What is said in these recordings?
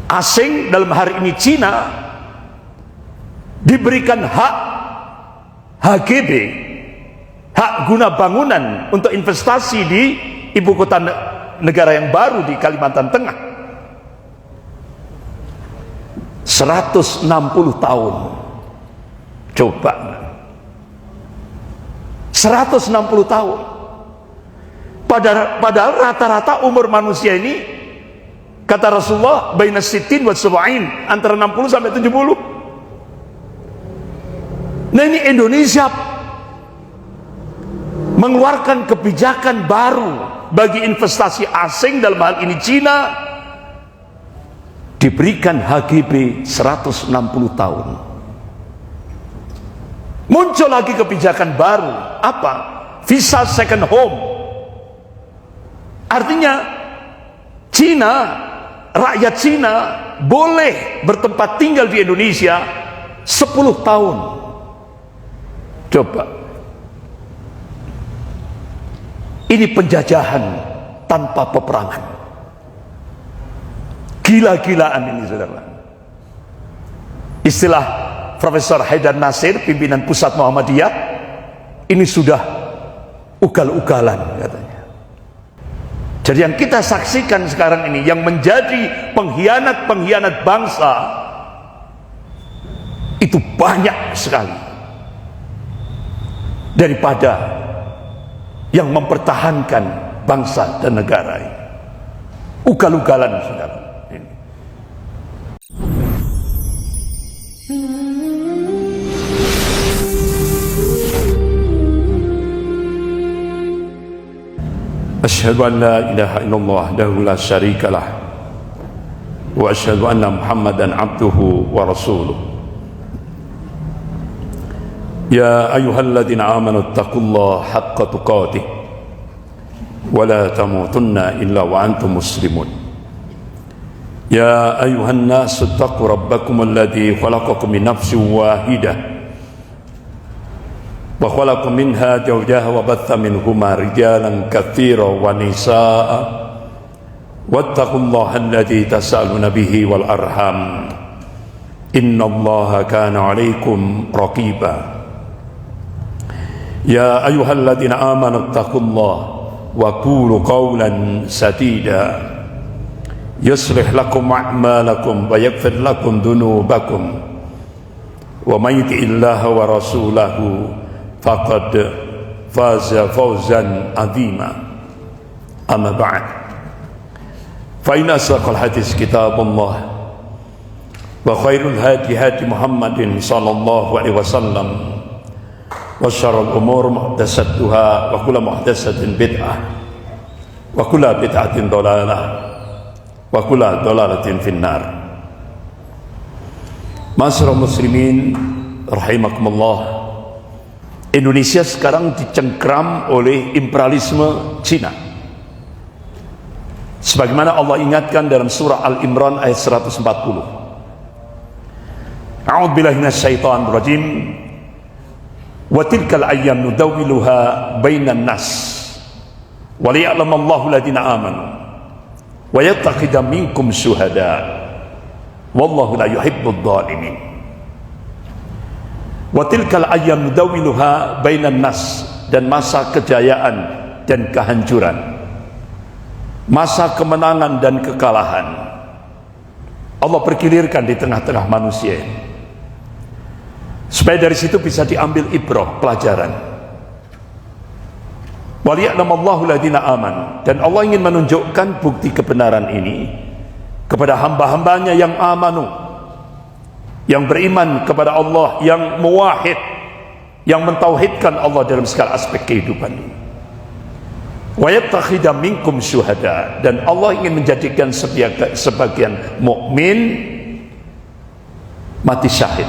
asing, dalam hari ini Cina, diberikan hak HGB, hak guna bangunan untuk investasi di ibu kota negara yang baru di Kalimantan Tengah. 160 tahun. Coba. 160 tahun. Padahal rata-rata umur manusia ini, kata Rasulullah, baina sittin wa sab'in, antara 60 sampai 70. Nah, ini Indonesia mengeluarkan kebijakan baru bagi investasi asing, dalam hal ini Cina, diberikan HGB 160 tahun. Muncul lagi kebijakan baru, apa? Visa second home. Artinya Cina, rakyat Cina boleh bertempat tinggal di Indonesia 10 tahun. Coba. Ini penjajahan tanpa peperangan. Gila-gilaan ini, saudara. Istilah Profesor Haidar Nasir, pimpinan pusat Muhammadiyah, ini sudah ugal-ugalan katanya. Jadi yang kita saksikan sekarang ini, yang menjadi pengkhianat-pengkhianat bangsa itu banyak sekali daripada yang mempertahankan bangsa dan negara ini. Ugal-ugalan, saudara. Asyhadu an la ilaha illallah wahdahu la syarika lah wa asyhadu anna Muhammadan abduhu wa rasuluh. Ya ayyuhalladzina amanu taqullaha haqqa tuqatih wa la tamutunna illa wa antum muslimun. Ya ayyuhan nasu taqu rabbakum alladzi khalaqakum min nafsin wahidah wa khalaqa minha zawjaha wa batha minhuma rijalan katsiran wa nisaa'a wattaqullaha alladzi tasaaluna bihi wal arham innallaha kana 'alaikum raqiba. Ya ayyuhalladzina amanu taqullaha wa qulu qawlan sadida yuslih lakum a'malakum wa yaghfir lakum dhunubakum wa may yuti'illaha wa rasulahu faqad faza fawzan 'azima. Amma ba'd, fa inna asdaqal hadits kitabullah wa khairul hadi hadi Muhammadin sallallahu alaihi wasallam wa syarrul umur muhdatsatuha wa kullu muhdatsatin bid'ah wa kullu bid'atin dhalalah wa kullu dhalalatin finnar. Ma'asyiral muslimin rahimakumullah, Indonesia sekarang dicengkram oleh imperialisme Cina. Sebagaimana Allah ingatkan dalam surah Al-Imran ayat 140. A'udzubillahi minasyaitonir rajim. Wa tilkal ayyam nudawwiluha bainan nas. Wa liya'lamallahu alladziina aamanu wa yattakhidha minkum syuhada. Wallahu la yuhibbudz dzalimin. Wa tilkal ayyam nudawwiluha bainan nas, dan masa kejayaan dan kehancuran, masa kemenangan dan kekalahan, Allah pergilirkan di tengah-tengah manusia, supaya dari situ bisa diambil ibrah, pelajaran. Wa liya'lamallahu alladziina aamanu, dan Allah ingin menunjukkan bukti kebenaran ini kepada hamba-hambanya yang amanu, yang beriman kepada Allah, yang muwahhid, yang mentauhidkan Allah dalam segala aspek kehidupan ini. Wa yattakhidha minkum syuhada, dan Allah ingin menjadikan sebagian mukmin mati syahid,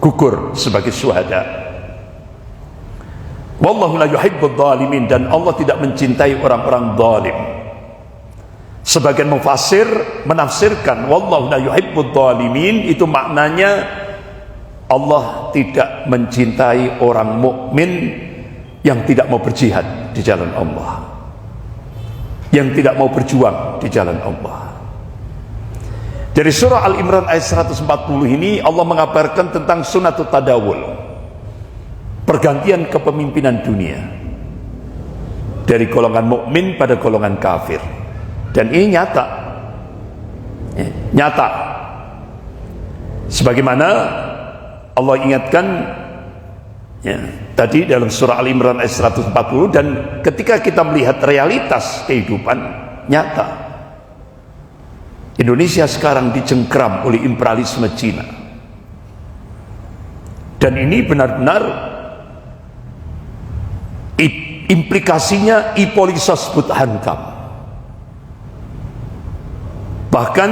gugur sebagai syuhada. Wallahu la yuhibbudz dzalimin, dan Allah tidak mencintai orang-orang zalim. Sebagian mufassir menafsirkan wallahu la yuhibbudz dzalimin, itu maknanya Allah tidak mencintai orang mukmin yang tidak mau berjihad di jalan Allah, yang tidak mau berjuang di jalan Allah. Dari surah Al-Imran ayat 140 ini Allah mengabarkan tentang sunatut tadawul, pergantian kepemimpinan dunia dari golongan mukmin pada golongan kafir. Dan ini nyata, nyata. Sebagaimana Allah ingatkan tadi dalam surah Al-Imran ayat 140, dan ketika kita melihat realitas kehidupan nyata, Indonesia sekarang dicengkram oleh imperialisme Cina, dan ini benar-benar implikasinya ipolisos but hankam. Bahkan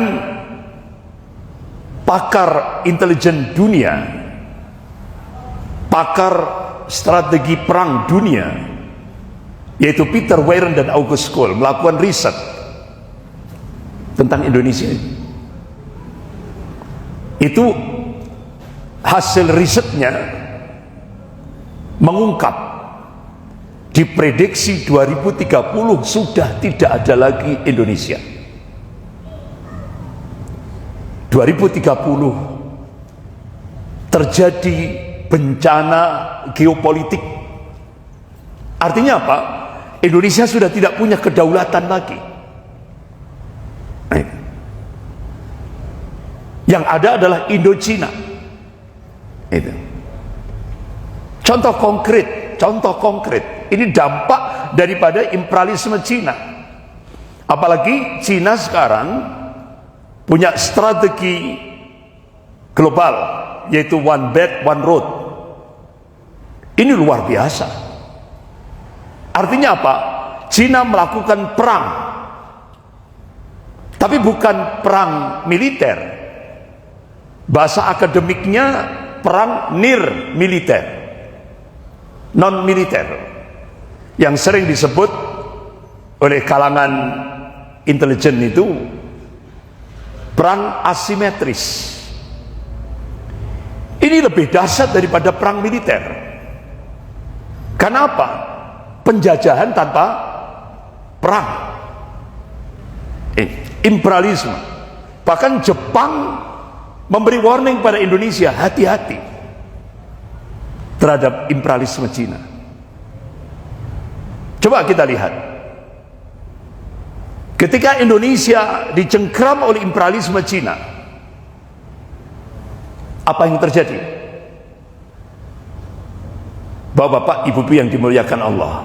pakar intelijen dunia, pakar strategi perang dunia, yaitu Peter Warren dan August Cole, melakukan riset tentang Indonesia. Itu hasil risetnya mengungkap diprediksi 2030 sudah tidak ada lagi Indonesia. 2030 terjadi bencana geopolitik. Artinya apa? Indonesia sudah tidak punya kedaulatan lagi. Yang ada adalah Indochina. Itu contoh konkret. Ini dampak daripada imperialisme Cina. Apalagi Cina sekarang punya strategi global, yaitu One Belt One Road. Ini luar biasa. Artinya apa? Cina melakukan perang, tapi bukan perang militer. Bahasa akademiknya perang near militer, non militer, yang sering disebut oleh kalangan intelijen itu perang asimetris. Ini lebih dahsyat daripada perang militer. Kenapa? Penjajahan tanpa perang, imperialisme. Bahkan Jepang memberi warning pada Indonesia, hati-hati terhadap imperialisme Cina. Coba kita lihat, ketika Indonesia dicengkram oleh imperialisme Cina, apa yang terjadi? Bapak-bapak, ibu-ibu yang dimuliakan Allah,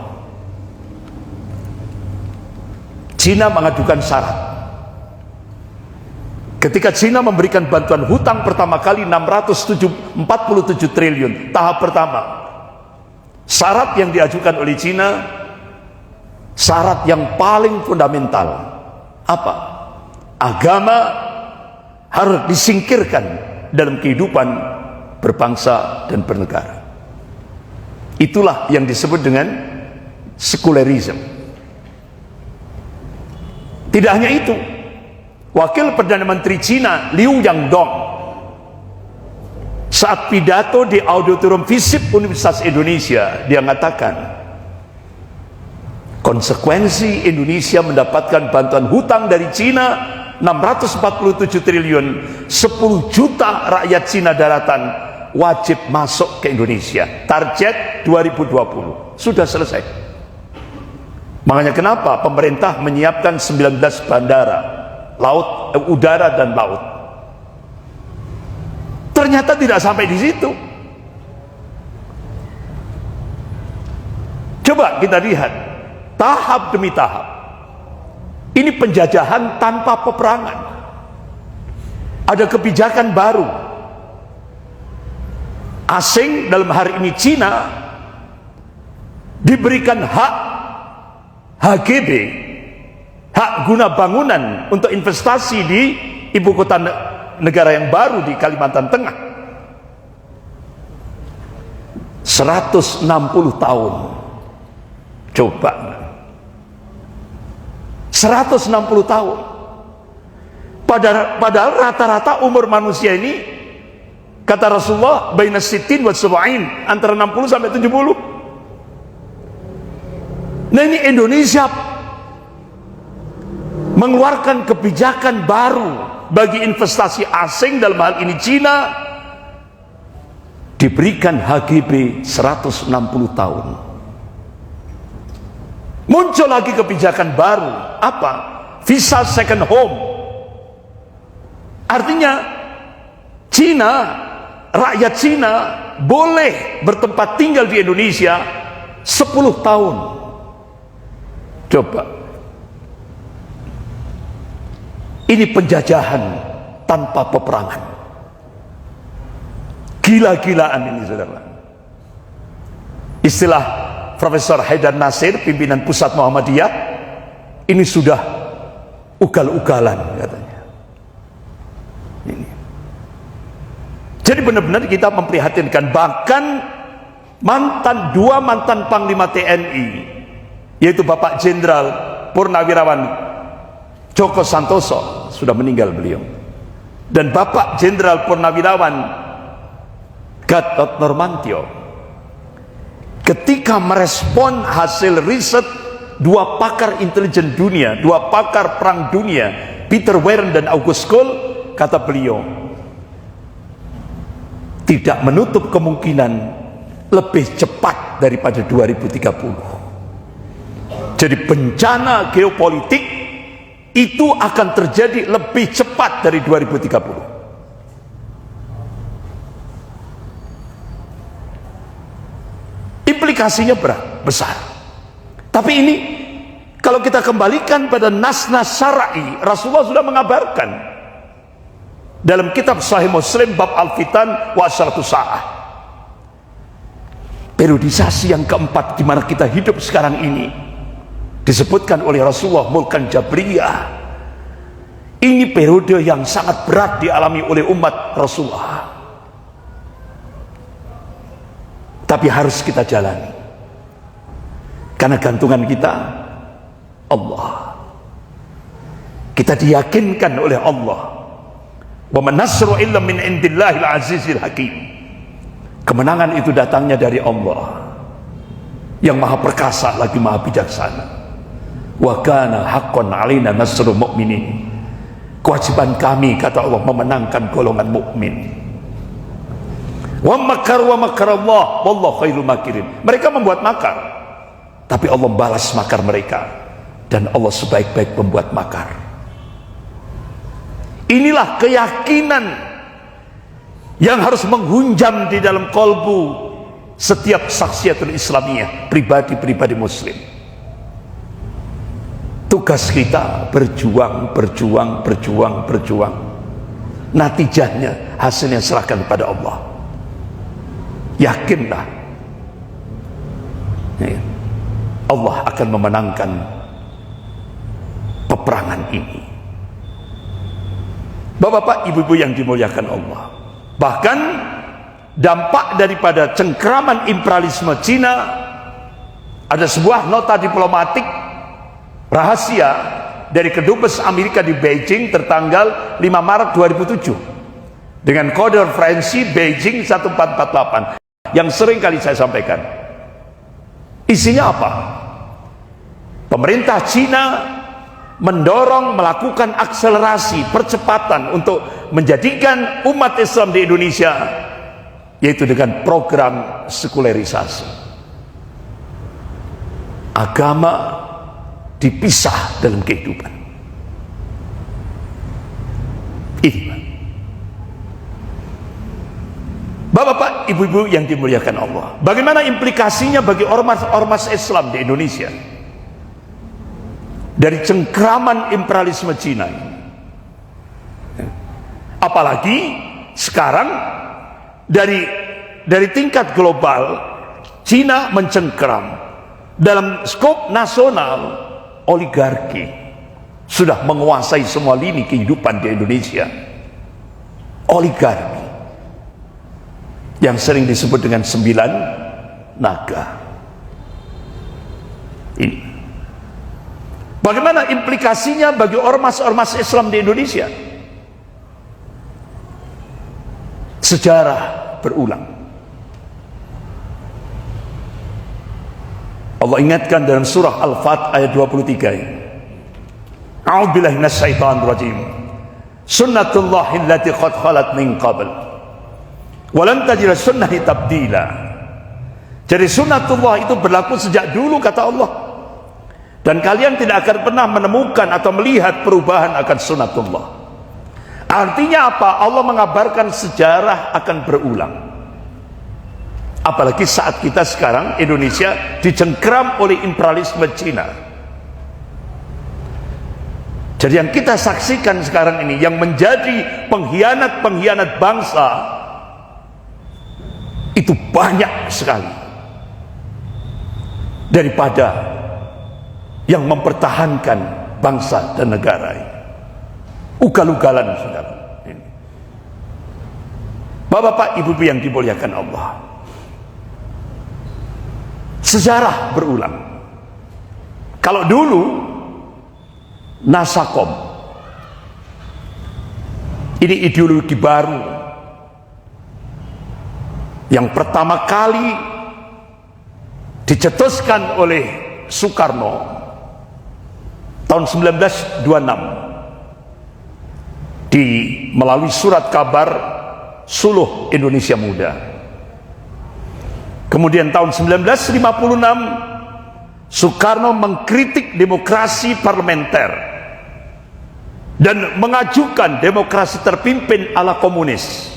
Cina mengajukan syarat. Ketika Cina memberikan bantuan hutang pertama kali 647 triliun tahap pertama, syarat yang diajukan oleh Cina, syarat yang paling fundamental apa? Agama harus disingkirkan dalam kehidupan berbangsa dan bernegara. Itulah yang disebut dengan sekularisme. Tidak hanya itu, Wakil Perdana Menteri Cina Liu Yangdong saat pidato di auditorium FISIP Universitas Indonesia, dia mengatakan konsekuensi Indonesia mendapatkan bantuan hutang dari Cina 647 triliun, 10 juta rakyat Cina daratan wajib masuk ke Indonesia. Target 2020 sudah selesai. Makanya kenapa pemerintah menyiapkan 19 bandara laut, udara dan laut. Ternyata tidak sampai di situ. Coba kita lihat tahap demi tahap. Ini penjajahan tanpa peperangan. Ada kebijakan baru. Asing, dalam hari ini Cina, diberikan hak HGB, hak guna bangunan untuk investasi di ibu kota negara yang baru di Kalimantan Tengah. 160 tahun. Coba 160 tahun. Padahal rata-rata umur manusia ini, kata Rasulullah, baina sittin wa sab'in, antara 60 sampai 70. Nah, ini Indonesia mengeluarkan kebijakan baru bagi investasi asing, dalam hal ini Cina, diberikan HGB 160 tahun. Muncul lagi kebijakan baru, apa? Visa second home. Artinya Cina, rakyat Cina boleh bertempat tinggal di Indonesia 10 tahun. Coba, ini penjajahan tanpa peperangan. Gila-gilaan ini, saudara. Istilah Profesor Haidar Nasir, pimpinan pusat Muhammadiyah, ini sudah ugal-ugalan katanya. Ini. Jadi benar-benar kita memprihatinkan. Bahkan dua mantan Panglima TNI, yaitu Bapak Jenderal Purnawirawan Djoko Santoso, sudah meninggal beliau, dan Bapak Jenderal Purnawirawan Gatot Nurmantio, ketika merespon hasil riset dua pakar intelijen dunia, dua pakar perang dunia, Peter Warren dan August Cole, kata beliau, tidak menutup kemungkinan lebih cepat daripada 2030. Jadi bencana geopolitik itu akan terjadi lebih cepat dari 2030. Implikasinya besar. Tapi ini kalau kita kembalikan pada nas-nas syar'i, Rasulullah sudah mengabarkan dalam kitab Sahih Muslim bab Al-Fitan wa Asyratus Sa'ah. Periodisasi yang keempat di mana kita hidup sekarang ini disebutkan oleh Rasulullah mulkan jabriyah. Ini periode yang sangat berat dialami oleh umat Rasulullah, tapi harus kita jalani karena gantungan kita Allah. Kita diyakinkan oleh Allah, wa man nasru illa min indillahil azizil hakim. Kemenangan itu datangnya dari Allah yang maha perkasa lagi maha bijaksana. Wa kana haqqan alaina nasrul mu'minin. Kewajiban kami, kata Allah, memenangkan golongan mukmin. Wa makar wa makarallah wallahu khairul makirin. Mereka membuat makar, tapi Allah balas makar mereka, dan Allah sebaik-baik pembuat makar. Inilah keyakinan yang harus menghunjam di dalam kolbu setiap saksiatul Islamiyah, pribadi-pribadi muslim. Tugas kita berjuang. Natijahnya, hasilnya serahkan kepada Allah. Yakinlah, Allah akan memenangkan peperangan ini. Bapak-bapak, ibu-ibu yang dimuliakan Allah, bahkan dampak daripada cengkraman imperialisme Cina, ada sebuah nota diplomatik rahasia dari Kedubes Amerika di Beijing tertanggal 5 Maret 2007 dengan kode referensi Beijing 1448 yang sering kali saya sampaikan. Isinya apa? Pemerintah Cina mendorong melakukan akselerasi, percepatan untuk menjadikan umat Islam di Indonesia, yaitu dengan program sekularisasi. Agama dipisah dalam kehidupan. Ini Bapak-bapak, ibu-ibu yang dimuliakan Allah, bagaimana implikasinya bagi ormas-ormas Islam di Indonesia dari cengkraman imperialisme Cina ini? Apalagi sekarang dari tingkat global, Cina mencengkram dalam skop nasional. Oligarki sudah menguasai semua lini kehidupan di Indonesia. Oligarki yang sering disebut dengan 9 naga. Ini bagaimana implikasinya bagi ormas-ormas Islam di Indonesia? Sejarah berulang. Allah ingatkan dalam surah Al-Fat ayat 23 ini. A'udzubillahi minasyaitonir rajim. Sunnatullahi allati qad khalat min qabl. Wa lan tajida sunnati tabdila. Jadi sunnatullah itu berlaku sejak dulu kata Allah. Dan kalian tidak akan pernah menemukan atau melihat perubahan akan sunnatullah. Artinya apa? Allah mengabarkan sejarah akan berulang. Apalagi saat kita sekarang Indonesia dicengkeram oleh imperialisme Cina. Jadi yang kita saksikan sekarang ini, yang menjadi pengkhianat-pengkhianat bangsa itu banyak sekali daripada yang mempertahankan bangsa dan negara ini. Ugal-ugalan saudara. Bapak-bapak, ibu-ibu yang dimuliakan Allah, sejarah berulang. Kalau dulu Nasakom ini ideologi baru yang pertama kali dicetuskan oleh Soekarno tahun 1926 melalui surat kabar Suluh Indonesia Muda. Kemudian tahun 1956 Soekarno mengkritik demokrasi parlementer dan mengajukan demokrasi terpimpin ala komunis,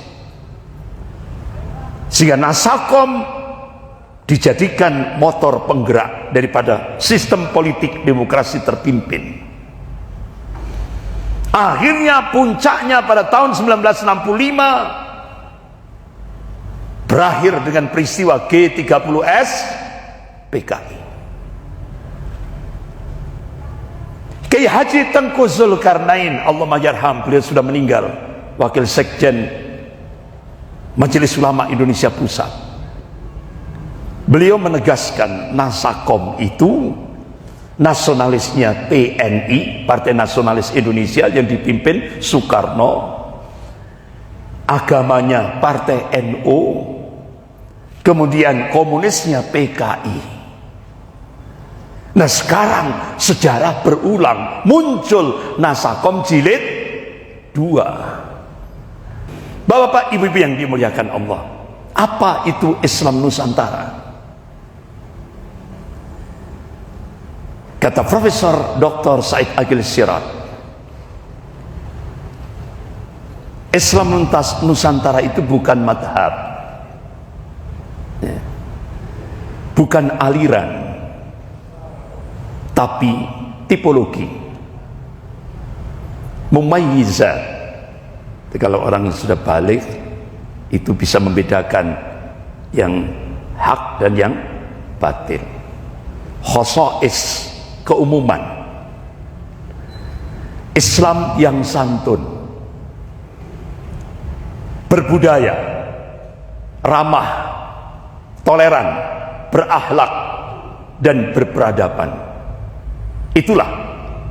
sehingga Nasakom dijadikan motor penggerak daripada sistem politik demokrasi terpimpin. Akhirnya puncaknya pada tahun 1965 berakhir dengan peristiwa G30S PKI. Kiai Haji Tengku Zulkarnain, Allahumma yarham, beliau sudah meninggal, wakil sekjen Majelis Ulama Indonesia Pusat. Beliau menegaskan Nasakom itu nasionalisnya PNI, Partai Nasionalis Indonesia yang dipimpin Soekarno, agamanya Partai NU, kemudian komunisnya PKI. Nah sekarang sejarah berulang, muncul Nasakom jilid 2. Bapak-bapak, ibu-ibu yang dimuliakan Allah, apa itu Islam Nusantara? Kata Profesor Dr. Said Agil Siraj, Islam Nusantara itu bukan madhab, bukan aliran, tapi tipologi, mumayyizat. Kalau orang sudah balik itu bisa membedakan yang hak dan yang batil. Khosais, keumuman. Islam yang santun, berbudaya, ramah, toleran, berakhlak, dan berperadaban. Itulah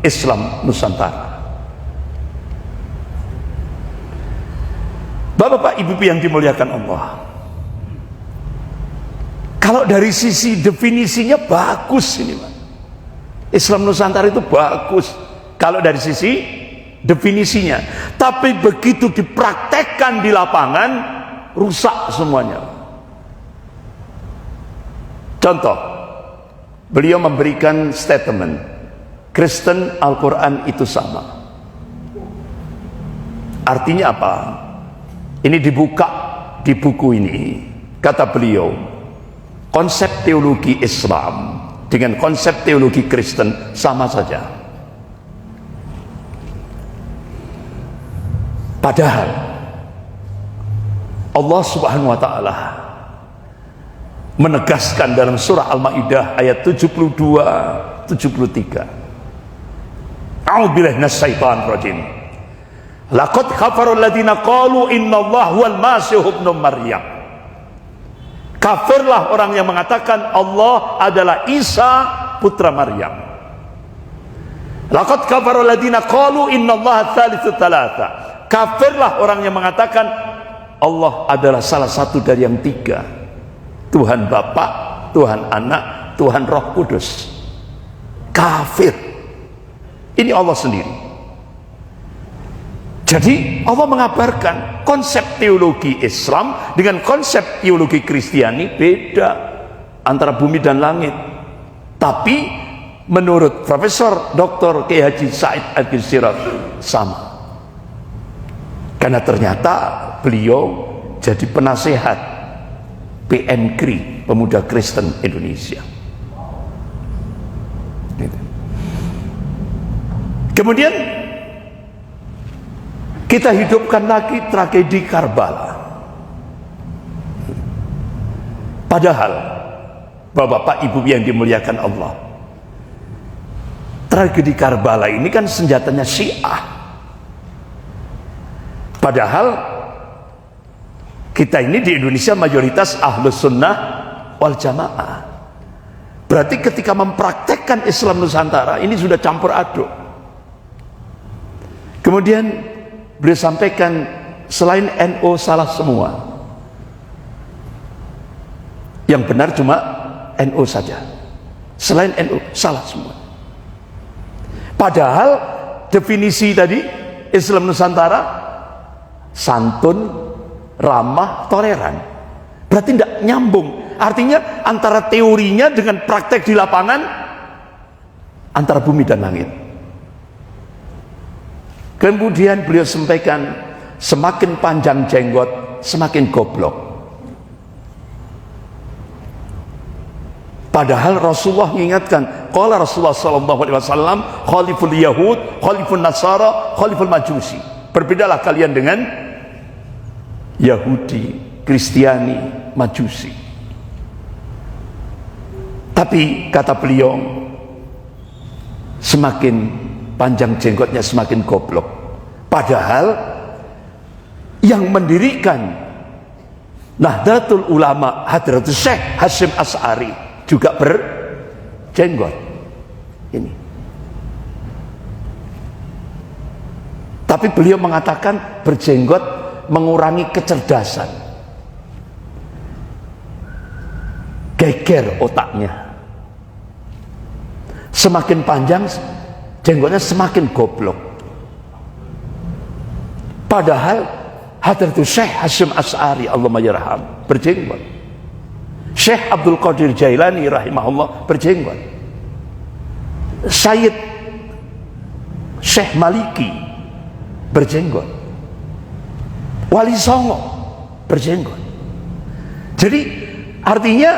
Islam Nusantara. Bapak-bapak, ibu-ibu yang dimuliakan Allah, kalau dari sisi definisinya bagus ini, Pak. Islam Nusantara itu bagus kalau dari sisi definisinya, tapi begitu dipraktekkan di lapangan rusak semuanya. Contoh, beliau memberikan statement, Kristen Al-Quran itu sama. Artinya apa? Ini dibuka di buku ini. Kata beliau, konsep teologi Islam dengan konsep teologi Kristen sama saja. Padahal Allah Subhanahu wa taala menegaskan dalam surah Al-Maidah ayat 72-73. A'udzubillahi minasyaitonir rajim. Laqad kafara alladziina qalu innallaha huwal masiih ibnu Maryam. Kafirlah orang yang mengatakan Allah adalah Isa putra Maryam. Laqad kafara alladziina qalu innallaha tsalitsu tsalatsa. Kafirlah orang yang mengatakan Allah adalah salah satu dari yang tiga. Tuhan Bapa, Tuhan Anak, Tuhan Roh Kudus. Kafir. Ini Allah sendiri. Jadi Allah mengabarkan konsep teologi Islam dengan konsep teologi Kristiani beda, antara bumi dan langit. Tapi menurut Profesor Dr. Kiai Haji Said Agil Sirot sama, karena ternyata beliau jadi penasehat PNKRI, Pemuda Kristen Indonesia. Kemudian kita hidupkan lagi tragedi Karbala. Padahal Bapak-bapak, Ibu yang dimuliakan Allah, tragedi Karbala ini kan senjatanya Syiah. Padahal kita ini di Indonesia mayoritas Ahlus Sunnah wal Jamaah. Berarti ketika mempraktekkan Islam Nusantara ini sudah campur aduk. Kemudian beliau sampaikan, selain NU salah semua, yang benar cuma NU saja. Selain NU salah semua. Padahal definisi tadi Islam Nusantara santun, ramah, toleran. Berarti tidak nyambung. Artinya antara teorinya dengan praktek di lapangan, antara bumi dan langit. Kemudian beliau sampaikan, semakin panjang jenggot semakin goblok. Padahal Rasulullah mengingatkan, qala Rasulullah sallallahu alaihi wasallam, khaliful yahud, khalifun nasara, khaliful majusi. Berbedalah kalian dengan Yahudi, Kristiani, Majusi. Tapi kata beliau, semakin panjang jenggotnya semakin goblok. Padahal yang mendirikan Nahdlatul Ulama Hadratus Syekh Hasyim Asy'ari juga berjenggot. Ini. Tapi beliau mengatakan berjenggot mengurangi kecerdasan, geger otaknya. Semakin panjang jenggotnya semakin goblok. Padahal Hadratus Syekh Hasyim Asy'ari Allahumma yarham berjenggot. Syekh Abdul Qadir Jailani rahimahullah berjenggot. Syekh Maliki berjenggot. Wali Songo berjenggot. Jadi artinya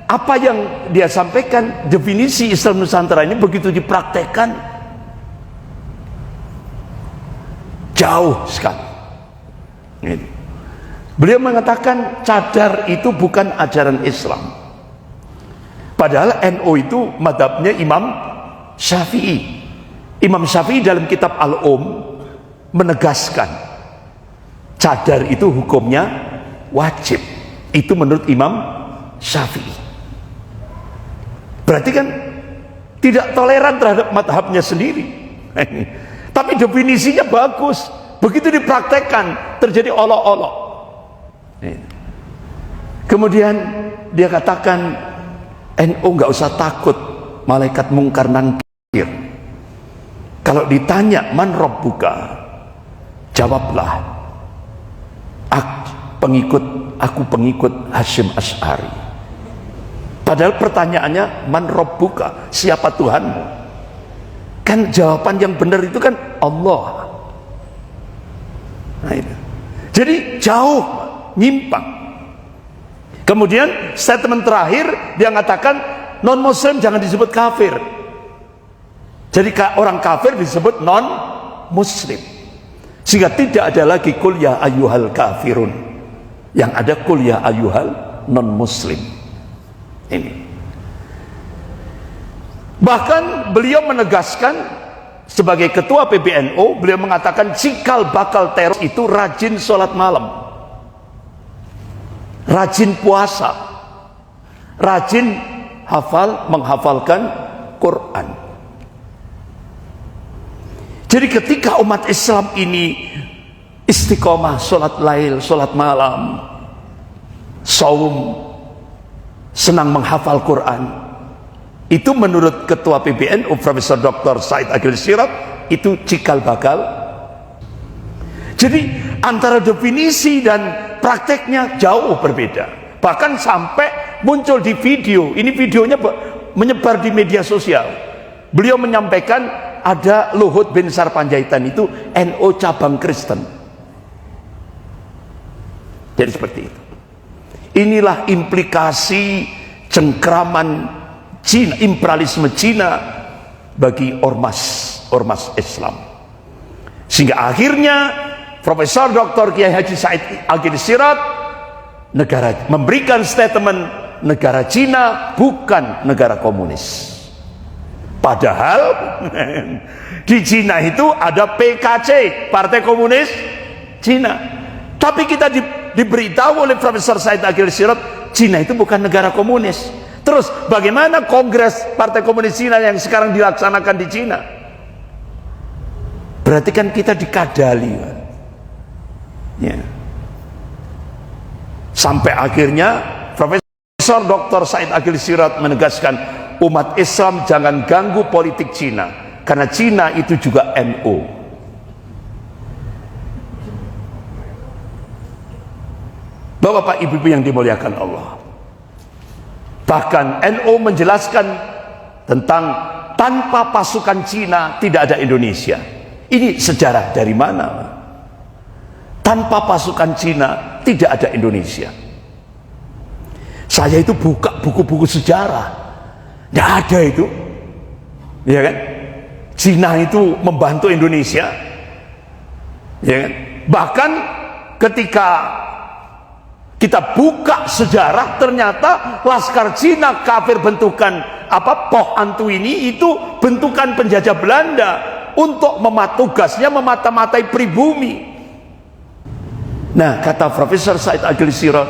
apa yang dia sampaikan, definisi Islam Nusantara ini begitu dipraktekkan jauh sekali. Ini. Beliau mengatakan cadar itu bukan ajaran Islam. Padahal NU itu madhabnya Imam Syafi'i. Imam Syafi'i dalam kitab menegaskan cadar itu hukumnya wajib. Itu menurut Imam Syafi'i. Berarti kan tidak toleran terhadap madhabnya sendiri. Tapi definisinya bagus. Begitu dipraktekkan terjadi olok-olok. Kemudian dia katakan, NU nggak usah takut malaikat mungkar nangkir. Kalau ditanya man rabbuka, jawablah aku pengikut Hasyim Asy'ari. Padahal pertanyaannya man rabbuka, siapa Tuhanmu? Kan jawaban yang benar itu kan Allah. Nah, itu. Jadi jauh nyimpang. Kemudian statement terakhir dia mengatakan non muslim jangan disebut kafir. Jadi orang kafir disebut non muslim. Sehingga tidak ada lagi qul ya ayyuhal kafirun. Yang ada qul ya ayyuhal non muslim. Ini. Bahkan beliau menegaskan sebagai ketua PBNU, beliau mengatakan cikal bakal teror itu rajin sholat malam, rajin puasa, rajin menghafalkan Quran. Jadi ketika umat Islam ini istiqomah sholat lail, sholat malam, saum, senang menghafal Quran, itu menurut ketua PBNU Profesor Dr. Said Agil Sirot itu cikal bakal Jadi antara definisi dan prakteknya jauh berbeda. Bahkan sampai muncul di video, ini videonya menyebar di media sosial. Beliau menyampaikan ada Luhut bin Sarpanjaitan itu NU cabang Kristen. Jadi seperti itu. Inilah implikasi cengkraman Cina, imperialisme Cina bagi ormas Islam. Sehingga akhirnya Profesor Dr. Kiai Haji Said Akhil Sirot memberikan statement negara Cina bukan negara komunis. Padahal di Cina itu ada PKC, Partai Komunis Cina. Tapi kita diberitahu oleh Profesor Said Akhil Sirot, Cina itu bukan negara komunis. Terus bagaimana Kongres Partai Komunis Cina yang sekarang dilaksanakan di Cina? Berarti kan kita dikadali, kan? Ya. Sampai akhirnya Profesor Dr. Said Akhil Sirot menegaskan, umat Islam jangan ganggu politik Cina, karena Cina itu juga NU. Bapak-bapak, ibu-ibu yang dimuliakan Allah, bahkan NU menjelaskan tentang tanpa pasukan Cina tidak ada Indonesia. Ini sejarah dari mana? Tanpa pasukan Cina tidak ada Indonesia. Saya itu buka buku-buku sejarah, tidak ada itu, ya kan? Cina itu membantu Indonesia, ya kan? Bahkan ketika kita buka sejarah, ternyata Laskar Cina kafir bentukan Poh Antu ini itu bentukan penjajah Belanda untuk tugasnya memata-matai pribumi. Nah, kata Profesor Said Akhil Sirot,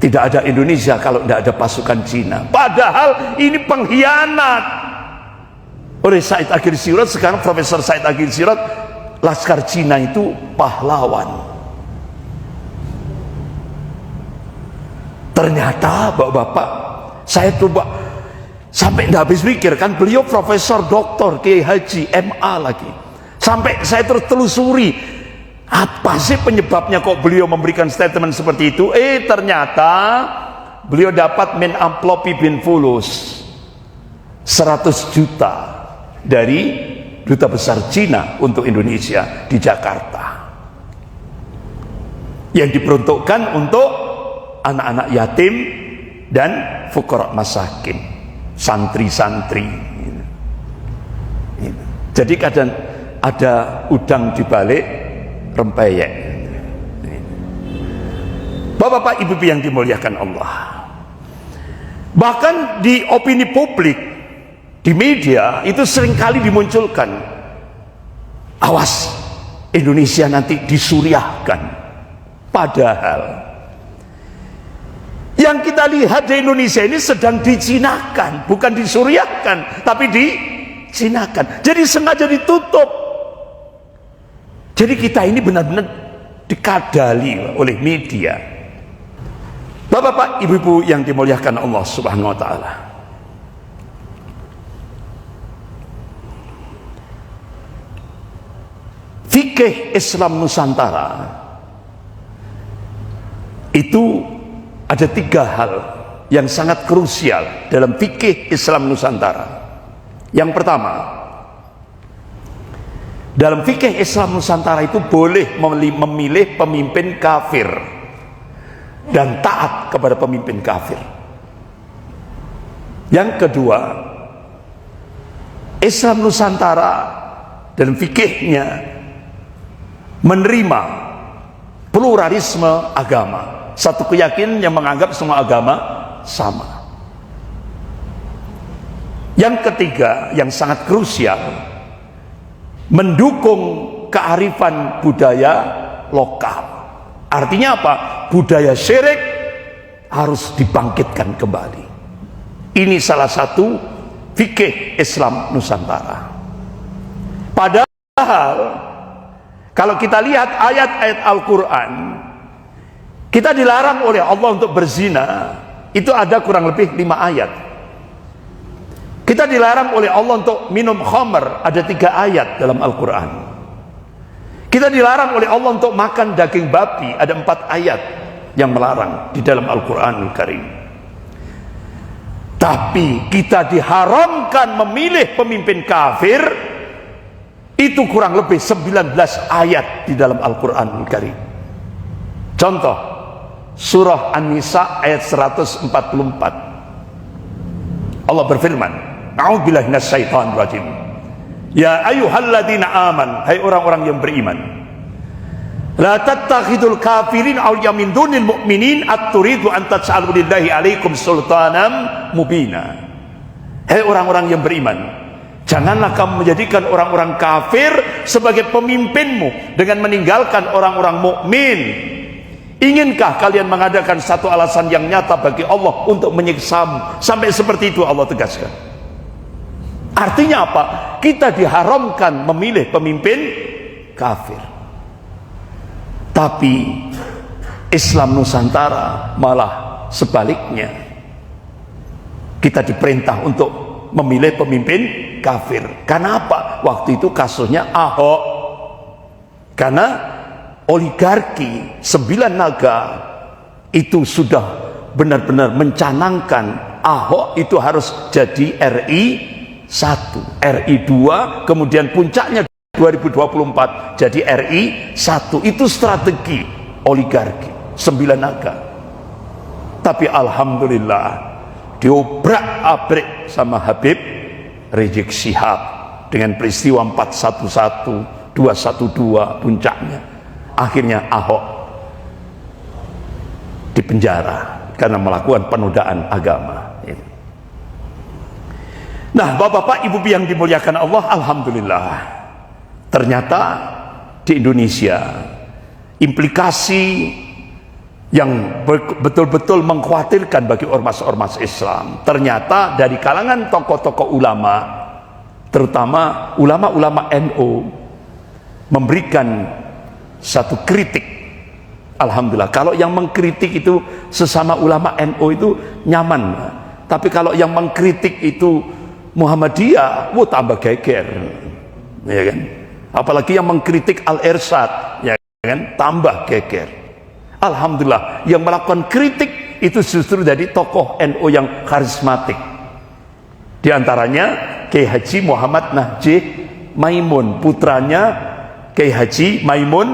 tidak ada Indonesia kalau tidak ada pasukan Cina. Padahal ini pengkhianat oleh Said Akhil Sirot. Sekarang Profesor Said Akhil Sirot, Laskar Cina itu pahlawan. Ternyata bapak-bapak, saya coba sampai tidak habis pikir, kan beliau Profesor Doktor Kiai Haji MA lagi. Sampai saya terus telusuri, apa sih penyebabnya kok beliau memberikan statement seperti itu? Ternyata beliau dapat min amplopi bin fulus 100 juta dari Duta Besar Cina untuk Indonesia di Jakarta, yang diperuntukkan untuk anak-anak yatim dan fuqara masakin, santri-santri. Jadi kadang ada udang di balik rempeyek. Bapak-bapak, ibu-ibu yang dimuliakan Allah, bahkan di opini publik, di media itu seringkali dimunculkan, awas Indonesia nanti disuriahkan. Padahal yang kita lihat di Indonesia ini sedang dicinakan, bukan disuriahkan, tapi dicinakan. Jadi sengaja ditutup. Jadi kita ini benar-benar dikadali oleh media. Bapak-bapak, ibu-ibu yang dimuliakan Allah Subhanahu wa taala. Fikih Islam Nusantara itu ada 3 hal yang sangat krusial dalam fikih Islam Nusantara. Yang pertama, dalam fikih Islam Nusantara itu boleh memilih pemimpin kafir dan taat kepada pemimpin kafir. Yang kedua, Islam Nusantara dalam fikihnya menerima pluralisme agama, satu keyakinan yang menganggap semua agama sama. Yang ketiga, yang sangat krusial, mendukung kearifan budaya lokal. Artinya apa? Budaya syirik harus dibangkitkan kembali. Ini salah satu fikih Islam Nusantara. Padahal kalau kita lihat ayat-ayat Al-Quran, kita dilarang oleh Allah untuk berzina. Itu ada kurang lebih 5 ayat. Kita dilarang oleh Allah untuk minum khamr, ada 3 ayat dalam Al-Quran. Kita dilarang oleh Allah untuk makan daging babi. Ada 4 ayat yang melarang di dalam Al-Quranul Karim. Tapi kita diharamkan memilih pemimpin kafir. Itu kurang lebih 19 ayat di dalam Al-Quranul Karim. Contoh, surah An-Nisa ayat 144. Allah berfirman, a'udzubillahi minasyaitonir rajim. Ya ayyuhalladzina aman, hai orang-orang yang beriman, la tattakhidul kafirin awliya min dunil mu'minin at-turidu an taj'alu lillahi 'alaikum sultanan mubina. Hai orang-orang yang beriman, janganlah kamu menjadikan orang-orang kafir sebagai pemimpinmu dengan meninggalkan orang-orang mukmin. Inginkah kalian mengadakan satu alasan yang nyata bagi Allah untuk menyiksamu? Sampai seperti itu Allah tegaskan. Artinya apa? Kita diharamkan memilih pemimpin kafir. Tapi Islam Nusantara malah sebaliknya. Kita diperintah untuk memilih pemimpin kafir. Karena apa? Waktu itu kasusnya Ahok. Karena oligarki 9 naga itu sudah benar-benar mencanangkan Ahok itu harus jadi RI 1, RI 2, kemudian puncaknya 2024 jadi RI 1. Itu strategi oligarki 9 naga. Tapi alhamdulillah diobrak-abrik sama Habib Rizik Syihab dengan peristiwa 411, 212 puncaknya. Akhirnya Ahok dipenjara karena melakukan penodaan agama. Nah, bapak-bapak, ibu yang dimuliakan Allah, alhamdulillah, ternyata di Indonesia implikasi yang betul-betul mengkhawatirkan bagi ormas-ormas Islam ternyata dari kalangan tokoh-tokoh ulama, terutama ulama-ulama NU, memberikan satu kritik. Alhamdulillah, kalau yang mengkritik itu sesama ulama NU itu nyaman, tapi kalau yang mengkritik itu Muhammadiyah, tambah geger, ya kan? Apalagi yang mengkritik Al-Irsyad, ya kan? Tambah geger. Alhamdulillah, yang melakukan kritik itu justru dari tokoh NU yang karismatik. Di antaranya Kiai Haji Muhammad Najih Maimun, putranya Kiai Haji Maimun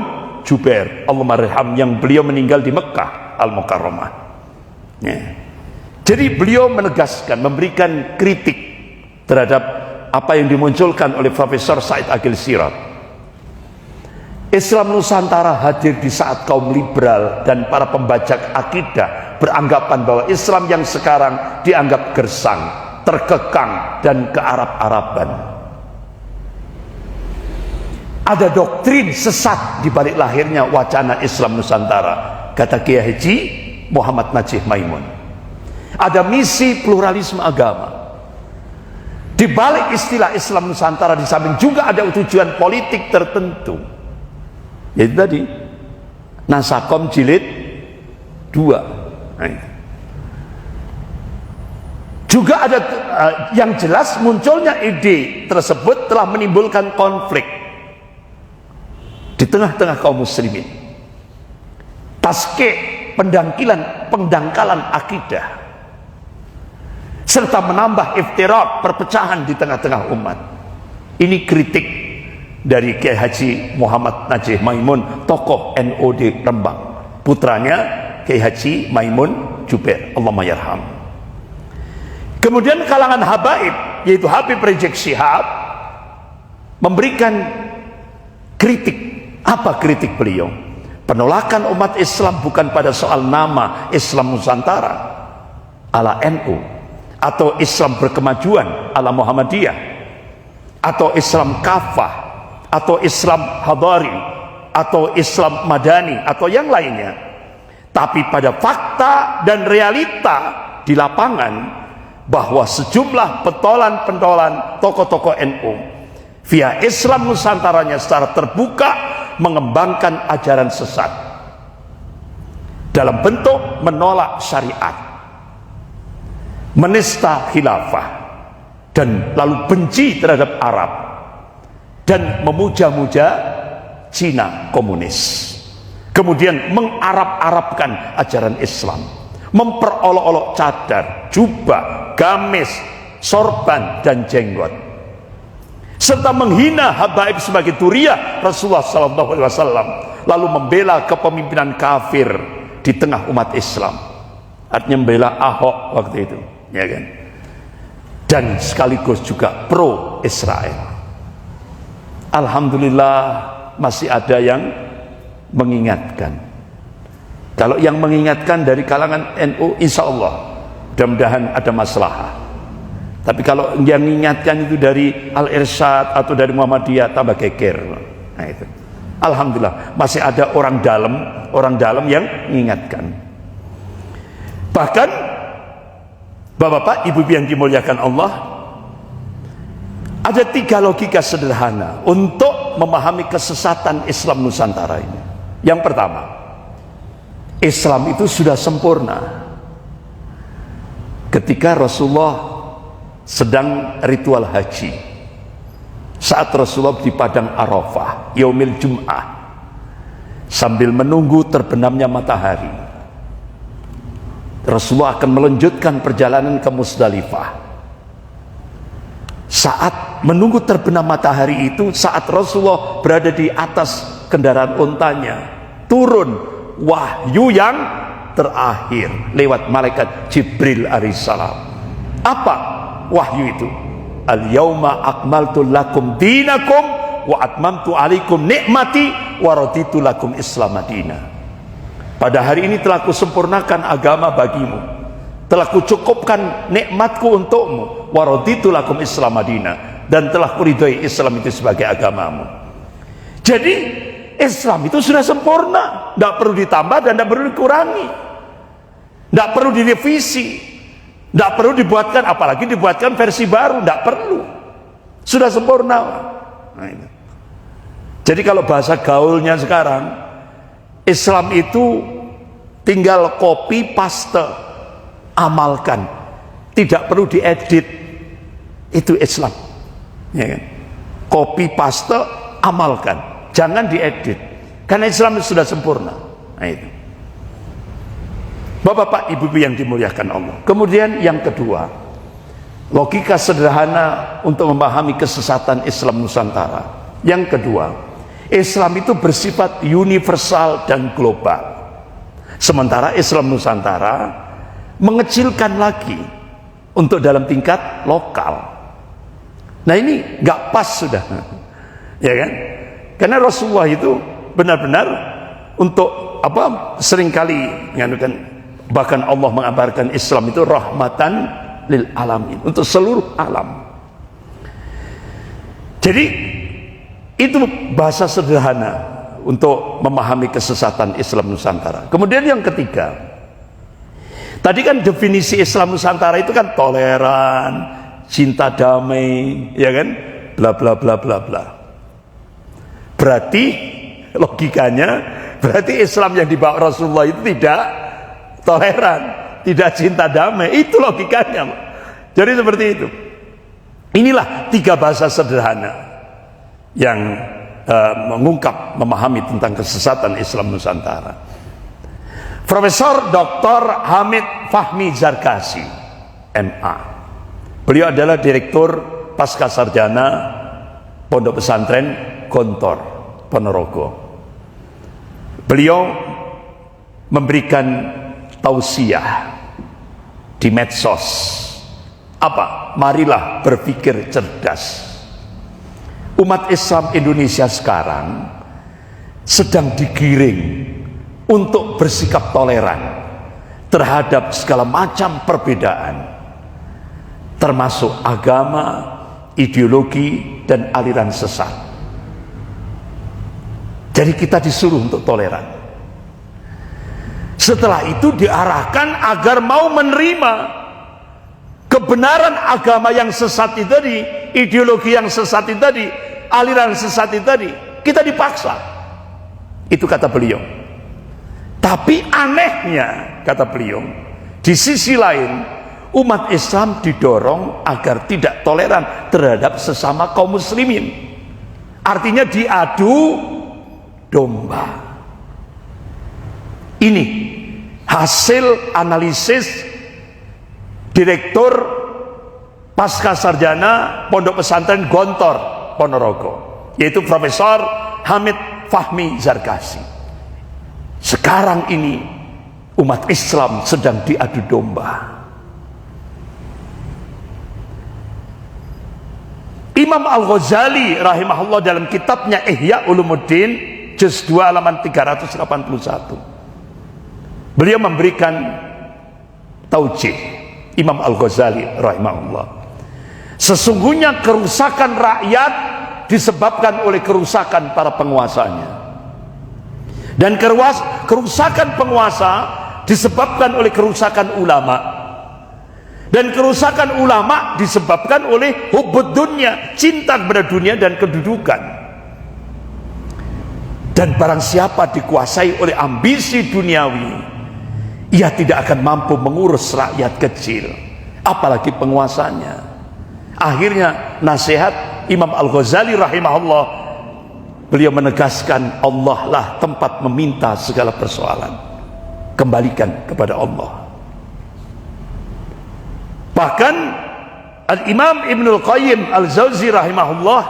Jubair, Allahumarham, yang beliau meninggal di Mekah Al-Mukarramah. Ya. Jadi beliau menegaskan, memberikan kritik terhadap apa yang dimunculkan oleh Profesor Said Agil Sirot. Islam Nusantara hadir di saat kaum liberal dan para pembajak akidah beranggapan bahwa Islam yang sekarang dianggap gersang, terkekang, dan kearab-araban. Ada doktrin sesat di balik lahirnya wacana Islam Nusantara, kata Kiai Haji Muhammad Najih Maimun. Ada misi pluralisme agama. Di balik istilah Islam Nusantara, di samping juga ada tujuan politik tertentu. Yaitu tadi Nasakom jilid 2. Juga ada yang jelas munculnya ide tersebut telah menimbulkan konflik di tengah-tengah kaum muslimin. Taskik, pendangkalan akidah, serta menambah iftirak, perpecahan di tengah-tengah umat. Ini kritik dari Kiai Haji Muhammad Najih Maimun, tokoh NU di Rembang, putranya Kiai Haji Maimun Jubair, Allahumma yarham. Kemudian kalangan habaib, yaitu Habib Rizik Syihab, memberikan kritik. Apa kritik beliau? Penolakan umat Islam bukan pada soal nama Islam Nusantara ala NU, atau Islam berkemajuan ala Muhammadiyah, atau Islam kafah, atau Islam hadari, atau Islam madani, atau yang lainnya. Tapi pada fakta dan realita di lapangan, bahwa sejumlah pentolan-pentolan tokoh-tokoh NU via Islam Nusantaranya secara terbuka mengembangkan ajaran sesat dalam bentuk menolak syariat, menista khilafah, dan lalu benci terhadap Arab, dan memuja-muja Cina komunis. Kemudian mengarab-arabkan ajaran Islam, memperolok-olok cadar, jubah, gamis, sorban, dan jenggot, serta menghina habaib sebagai duriah Rasulullah SAW, lalu membela kepemimpinan kafir di tengah umat Islam. Artinya membela Ahok waktu itu, ya kan? Dan sekaligus juga pro Israel. Alhamdulillah masih ada yang mengingatkan. Kalau yang mengingatkan dari kalangan NU, insya Allah mudah-mudahan ada maslahah. Tapi kalau yang mengingatkan itu dari Al-Irsyad atau dari Muhammadiyah, tambah geger. Nah itu, alhamdulillah masih ada orang dalam yang mengingatkan. Bahkan bapak-bapak, ibu-ibu yang dimuliakan Allah, ada 3 logika sederhana untuk memahami kesesatan Islam Nusantara ini. Yang pertama, Islam itu sudah sempurna ketika Rasulullah sedang ritual haji, saat Rasulullah di padang Arafah yaumil Jum'ah, sambil menunggu terbenamnya matahari, Rasulullah akan melanjutkan perjalanan ke Musdalifah. Saat menunggu terbenam matahari itu, saat Rasulullah berada di atas kendaraan untanya, turun wahyu yang terakhir lewat malaikat Jibril alaihissalam. Apa wahyu itu? Al-yauma akmaltu lakum dinakum wa atmamtu alaikum nikmati wa raditu lakum Islam madina. Pada hari ini telah kusempurnakan agama bagimu, telah kucukupkan nikmatku untukmu, wa raditu lakum Islam madina, dan telah kuridhoi Islam itu sebagai agamamu. Jadi Islam itu sudah sempurna, tidak perlu ditambah dan tidak perlu dikurangi, tidak perlu direvisi, tidak perlu dibuatkan, apalagi dibuatkan versi baru, tidak perlu, sudah sempurna. Nah, ini. Jadi kalau bahasa gaulnya sekarang, Islam itu tinggal copy paste, amalkan, tidak perlu diedit, itu Islam, ya kan? Copy paste, amalkan, jangan diedit, karena Islam sudah sempurna. Nah itu, bapak-bapak, ibu-ibu yang dimuliakan Allah. Kemudian yang kedua, logika sederhana untuk memahami kesesatan Islam Nusantara. Yang kedua, Islam itu bersifat universal dan global, sementara Islam Nusantara mengecilkan lagi untuk dalam tingkat lokal. Nah ini nggak pas sudah, ya kan? Karena Rasulullah itu benar-benar untuk apa, seringkali menganukan, bahkan Allah mengabarkan Islam itu rahmatan lil alamin, untuk seluruh alam. Jadi itu bahasa sederhana untuk memahami kesesatan Islam Nusantara. Kemudian yang ketiga, tadi kan definisi Islam Nusantara itu kan toleran, cinta damai, ya kan, bla bla bla bla bla. Berarti logikanya, berarti Islam yang dibawa Rasulullah itu tidak toleran, tidak cinta damai. Itu logikanya. Jadi seperti itu. Inilah 3 bahasa sederhana yang mengungkap, memahami tentang kesesatan Islam Nusantara. Profesor Dr. Hamid Fahmi Zarkasi, MA. Beliau adalah Direktur Pasca Sarjana Pondok Pesantren Gontor Ponorogo. Beliau memberikan tausiah di medsos. Apa? Marilah berpikir cerdas. Umat Islam Indonesia sekarang sedang digiring untuk bersikap toleran terhadap segala macam perbedaan, termasuk agama, ideologi, dan aliran sesat. Jadi kita disuruh untuk toleran. Setelah itu diarahkan agar mau menerima kebenaran agama yang sesat itu tadi, ideologi yang sesat itu tadi, aliran sesat itu tadi. Kita dipaksa. Itu kata beliau. Tapi anehnya, kata beliau, di sisi lain umat Islam didorong agar tidak toleran terhadap sesama kaum muslimin. Artinya diadu domba. Ini hasil analisis Direktur Pasca Sarjana Pondok Pesantren Gontor Ponorogo, yaitu Profesor Hamid Fahmi Zarkasi. Sekarang ini umat Islam sedang diadu domba. Imam Al-Ghazali rahimahullah dalam kitabnya Ihya Ulumuddin juz 2 halaman 381, beliau memberikan taujih. Imam Al-Ghazali rahimahullah, sesungguhnya kerusakan rakyat disebabkan oleh kerusakan para penguasanya, dan kerusakan penguasa disebabkan oleh kerusakan ulama, dan kerusakan ulama disebabkan oleh hubbud dunya, cinta kepada dunia dan kedudukan. Dan barang siapa dikuasai oleh ambisi duniawi, ia tidak akan mampu mengurus rakyat kecil, apalagi penguasanya. Akhirnya nasihat Imam Al-Ghazali rahimahullah, beliau menegaskan Allah lah tempat meminta segala persoalan, kembalikan kepada Allah. Bahkan Al-Imam Ibnul Qayyim Al-Jauzi rahimahullah,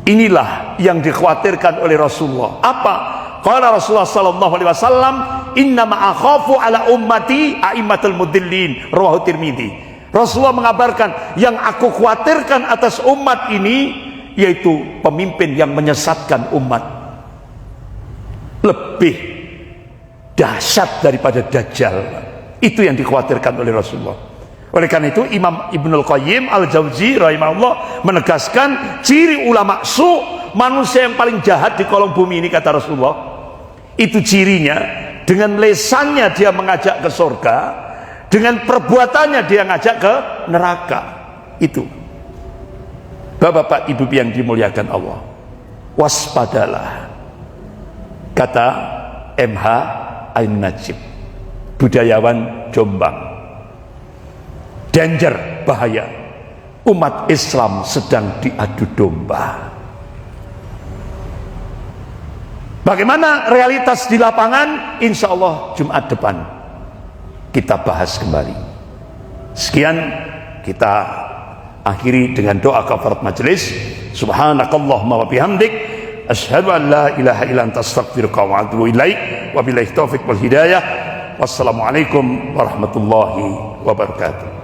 inilah yang dikhawatirkan oleh Rasulullah. Apa? Qala Rasulullah sallallahu alaihi wasallam, "Inna ma akhafu ala ummati a'immatul mudillin." Rawahu Tirmidzi. Rasulullah mengabarkan, yang aku khawatirkan atas umat ini yaitu pemimpin yang menyesatkan umat. Lebih dahsyat daripada Dajjal. Itu yang dikhawatirkan oleh Rasulullah. Oleh karena itu Imam Ibnul Qayyim Al-Jauzi rahimahullah menegaskan, ciri ulama su, manusia yang paling jahat di kolong bumi ini, kata Rasulullah, itu cirinya dengan lesannya dia mengajak ke surga, dengan perbuatannya dia ngajak ke neraka. Itu Bapak-bapak, Ibu yang dimuliakan Allah, waspadalah, kata MH Ain Najib, budayawan Jombang. Danger, bahaya, umat Islam sedang diadu domba. Bagaimana realitas di lapangan? Insya Allah Jumat depan kita bahas kembali. Sekian, kita akhiri dengan doa kafarat majelis. Subhanakallahumma wa bihamdik, asyhadu an la ilaha illa anta astaghfiruka wa atubu ilaik. Wabillahi taufiq wal hidayah. Wassalamualaikum warahmatullahi wabarakatuh.